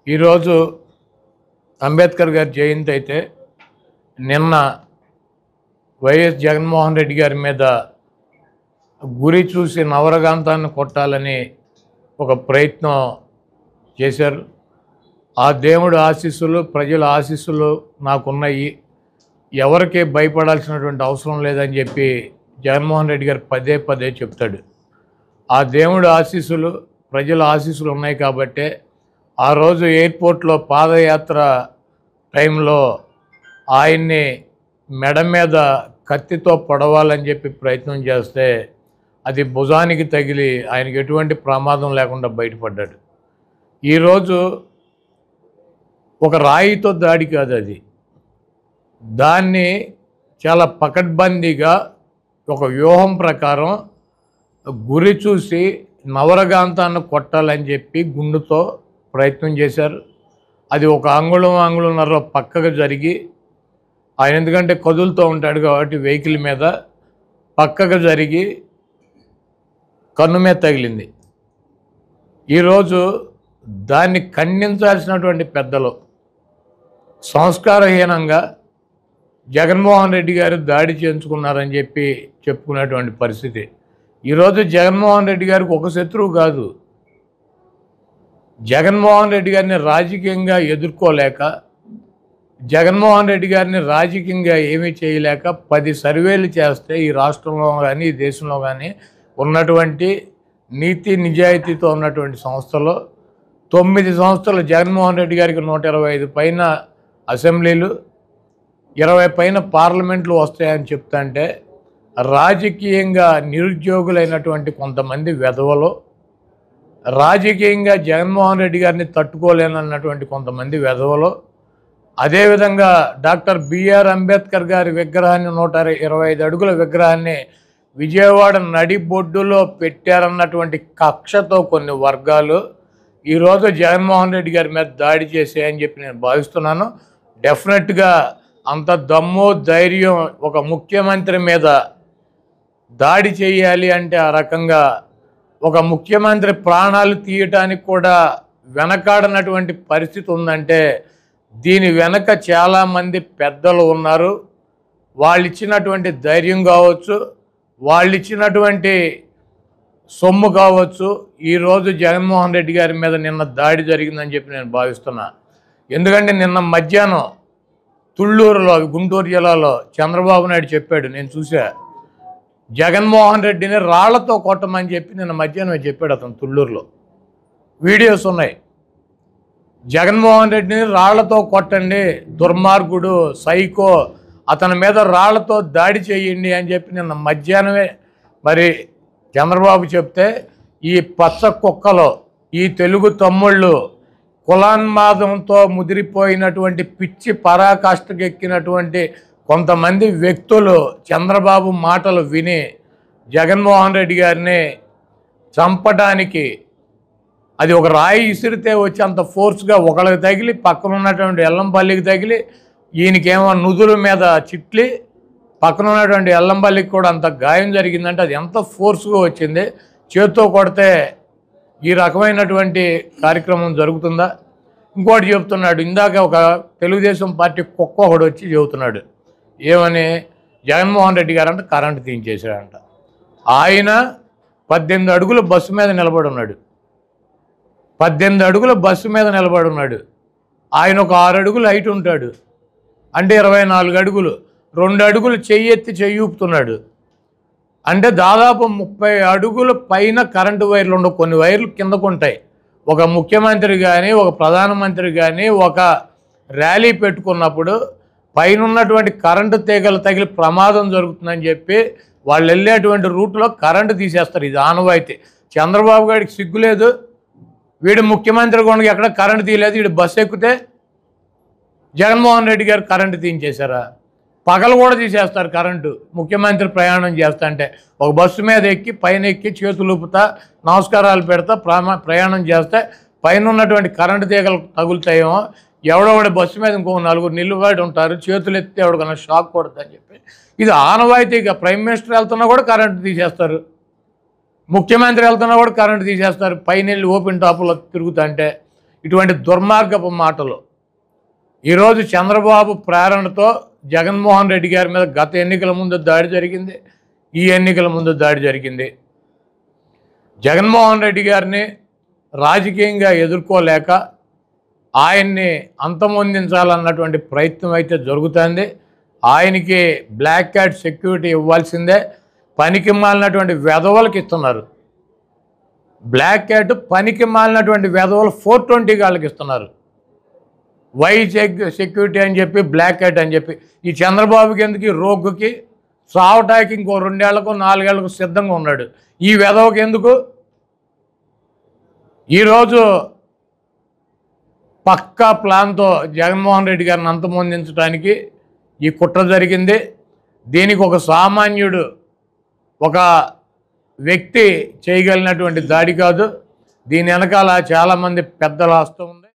ఈరోజు అంబేద్కర్ గారి జయంతి అయితే నిన్న వైఎస్ జగన్మోహన్ రెడ్డి గారి మీద గురి చూసి నవరగాంతాన్ని కొట్టాలని ఒక ప్రయత్నం చేశారు. ఆ దేవుడి ఆశీస్సులు, ప్రజల ఆశీస్సులు నాకున్నాయి, ఎవరికి భయపడాల్సినటువంటి అవసరం లేదని చెప్పి జగన్మోహన్ రెడ్డి గారు పదే పదే చెప్తాడు. ఆ దేవుడి ఆశీస్సులు, ప్రజల ఆశీస్సులు ఉన్నాయి కాబట్టే ఆ రోజు ఎయిర్పోర్ట్లో పాదయాత్ర టైంలో ఆయన్ని మెడ మీద కత్తితో పొడవాలని చెప్పి ప్రయత్నం చేస్తే అది భుజానికి తగిలి ఆయనకి ఎటువంటి ప్రమాదం లేకుండా బయటపడ్డాడు. ఈరోజు ఒక రాయితో దాడి కాదు, అది దాన్ని చాలా పకడ్బందీగా ఒక వ్యూహం ప్రకారం గురి చూసి నవరగాంతాన్ని కొట్టాలని చెప్పి గుండుతో ప్రయత్నం చేశారు. అది ఒక అంగుళంన్నర పక్కకు జరిగి, ఆయన ఎందుకంటే కదులుతూ ఉంటాడు కాబట్టి వెహికల్ మీద పక్కకు జరిగి కన్ను మీద తగిలింది. ఈరోజు దాన్ని ఖండించాల్సినటువంటి పెద్దలు సంస్కారహీనంగా జగన్మోహన్ రెడ్డి గారు దాడి చేయించుకున్నారని చెప్పి చెప్పుకునేటువంటి పరిస్థితి. ఈరోజు జగన్మోహన్ రెడ్డి గారికి ఒక శత్రువు కాదు, జగన్మోహన్ రెడ్డి గారిని రాజకీయంగా ఎదుర్కోలేక, జగన్మోహన్ రెడ్డి గారిని రాజకీయంగా ఏమీ చేయలేక 10 సర్వేలు చేస్తే ఈ రాష్ట్రంలో కానీ ఈ దేశంలో కానీ ఉన్నటువంటి నీతి నిజాయితీతో ఉన్నటువంటి సంస్థలో 9 సంస్థలు జగన్మోహన్ రెడ్డి గారికి 125 పైన అసెంబ్లీలు, 20 పైన పార్లమెంట్లు వస్తాయని చెప్తుంటే రాజకీయంగా నిరుద్యోగులైనటువంటి కొంతమంది వెధవలు, రాజకీయంగా జగన్మోహన్ రెడ్డి గారిని తట్టుకోలేనన్నటువంటి కొంతమంది వెధవలు, అదేవిధంగా డాక్టర్ బిఆర్ అంబేద్కర్ గారి విగ్రహాన్ని 125 అడుగుల విగ్రహాన్ని విజయవాడ నడిబొడ్డులో పెట్టారన్నటువంటి కక్షతో కొన్ని వర్గాలు ఈరోజు జగన్మోహన్ రెడ్డి గారి మీద దాడి చేసాయని చెప్పి నేను భావిస్తున్నాను. డెఫినెట్గా అంత దమ్ము ధైర్యం ఒక ముఖ్యమంత్రి మీద దాడి చేయాలి అంటే ఆ రకంగా ఒక ముఖ్యమంత్రి ప్రాణాలు తీయటానికి కూడా వెనకాడనటువంటి పరిస్థితి ఉందంటే దీని వెనక చాలామంది పెద్దలు ఉన్నారు. వాళ్ళు ఇచ్చినటువంటి ధైర్యం కావచ్చు, వాళ్ళు ఇచ్చినటువంటి సొమ్ము కావచ్చు, ఈరోజు జగన్మోహన్ రెడ్డి గారి మీద నిన్న దాడి జరిగిందని చెప్పి నేను భావిస్తున్నా. ఎందుకంటే నిన్న మధ్యాహ్నం తుళ్ళూరులో, గుంటూరు జిల్లాలో చంద్రబాబు నాయుడు చెప్పాడు, నేను చూసా, జగన్మోహన్ రెడ్డిని రాళ్లతో కొట్టమని చెప్పి నిన్న మధ్యాహ్నం చెప్పాడు. అతను తుళ్ళూరులో వీడియోస్ ఉన్నాయి. జగన్మోహన్ రెడ్డిని రాళ్లతో కొట్టండి, దుర్మార్గుడు, సైకో, అతని మీద రాళ్లతో దాడి చేయండి అని చెప్పి నిన్న మధ్యాహ్నమే మరి చంద్రబాబు చెప్తే ఈ పచ్చ కుక్కలో ఈ తెలుగు తమ్ముళ్ళు కులాన్మాదంతో ముదిరిపోయినటువంటి పిచ్చి పరాకాష్ఠకెక్కినటువంటి కొంతమంది వ్యక్తులు చంద్రబాబు మాటలు విని జగన్మోహన్ రెడ్డి గారిని చంపడానికి అది ఒక రాయి ఇసిరితే వచ్చి అంత ఫోర్స్గా ఒకళ్ళకి తగిలి పక్కన ఉన్నటువంటి ఎల్లంపల్లికి తగిలి ఈయనకేమో నుదుల మీద చిట్లి పక్కన ఉన్నటువంటి ఎల్లంపల్లికి కూడా అంత గాయం జరిగిందంటే అది ఎంత ఫోర్స్గా వచ్చింది. చేత్తో కొడితే ఈ రకమైనటువంటి కార్యక్రమం జరుగుతుందా? ఇంకోటి చెప్తున్నాడు, ఇందాక ఒక తెలుగుదేశం పార్టీ కుక్క ఒకడు వచ్చి చెబుతున్నాడు, ఏమని, జగన్మోహన్ రెడ్డి గారంట కరెంటు తీయించేశాడంట. ఆయన 18 అడుగుల బస్సు మీద నిలబడి ఉన్నాడు, 18 అడుగుల బస్సు మీద నిలబడి ఉన్నాడు. ఆయన ఒక 6 అడుగులు హైట్ ఉంటాడు, అంటే 24 అడుగులు, 2 అడుగులు చెయ్యెత్తి చెయ్యూపుతున్నాడు, అంటే దాదాపు 30 అడుగుల పైన కరెంటు వైర్లు ఉండవు. కొన్ని వైర్లు కిందకు ఉంటాయి. ఒక ముఖ్యమంత్రి కానీ ఒక ప్రధానమంత్రి కానీ ఒక ర్యాలీ పెట్టుకున్నప్పుడు పైన ఉన్నటువంటి కరెంటు తీగలు తగిలి ప్రమాదం జరుగుతుందని చెప్పి వాళ్ళు వెళ్ళేటువంటి రూట్లో కరెంటు తీసేస్తారు. ఇది ఆనవాయితీ. చంద్రబాబు గారికి సిగ్గులేదు, వీడు ముఖ్యమంత్రి కొనకి ఎక్కడ కరెంటు తీయలేదు, వీడు బస్సు ఎక్కితే జగన్మోహన్ రెడ్డి గారు కరెంటు తీయించేశారా? పగలు కూడా తీసేస్తారు కరెంటు. ముఖ్యమంత్రి ప్రయాణం చేస్తా అంటే ఒక బస్సు మీద ఎక్కి పైన ఎక్కి చేతులు ఊపుతా నమస్కారాలు పెడతా ప్రయాణం చేస్తే పైన ఉన్నటువంటి కరెంటు తీగలు తగులుతాయేమో, ఎవడొకటి బస్సు మీద ఇంకో 4 నిలబడి ఉంటారు, చేతులు ఎత్తే ఎవడికన్నా షాక్ కొడుతుందని చెప్పి ఇది ఆనవాయితీగా ప్రైమ్ మినిస్టర్ వెళ్తున్నా కూడా కరెంటు తీసేస్తారు, ముఖ్యమంత్రి వెళ్తున్నా కూడా కరెంటు తీసేస్తారు, పైన వెళ్ళి ఓపెన్ టాప్లో తిరుగుతుంటే ఇటువంటి దుర్మార్గపు మాటలు. ఈరోజు చంద్రబాబు ప్రేరణతో జగన్మోహన్ రెడ్డి గారి మీద గత ఎన్నికల ముందు దాడి జరిగింది, ఈ ఎన్నికల ముందు దాడి జరిగింది. జగన్మోహన్ రెడ్డి గారిని రాజకీయంగా ఎదుర్కోలేక ఆయన్ని అంతమొందించాలన్నటువంటి ప్రయత్నం అయితే జరుగుతుంది. ఆయనకి బ్లాక్ క్యాట్ సెక్యూరిటీ ఇవ్వాల్సిందే. పనికి మాలినటువంటి వెధవలకు ఇస్తున్నారు. బ్లాక్ క్యాట్ పనికి మాలినటువంటి వెధవలు 420 వాళ్ళకి ఇస్తున్నారు. వై సెక్యూరిటీ అని చెప్పి బ్లాక్ క్యాట్ అని చెప్పి ఈ చంద్రబాబుకి ఎందుకు, ఈ రోగ్గుకి సావటానికి ఇంకో 2 ఏళ్లకు 4 ఏళ్లకు సిద్ధంగా ఉన్నాడు. ఈ వెధవకి ఎందుకు? ఈరోజు పక్కా ప్లాన్తో జగన్మోహన్ రెడ్డి గారిని అంతమొందించడానికి ఈ కుట్ర జరిగింది. దీనికి ఒక సామాన్యుడు, ఒక వ్యక్తి చేయగలిగినటువంటి దాడి కాదు. దీని వెనకాల చాలామంది పెద్దల హస్తం ఉంది.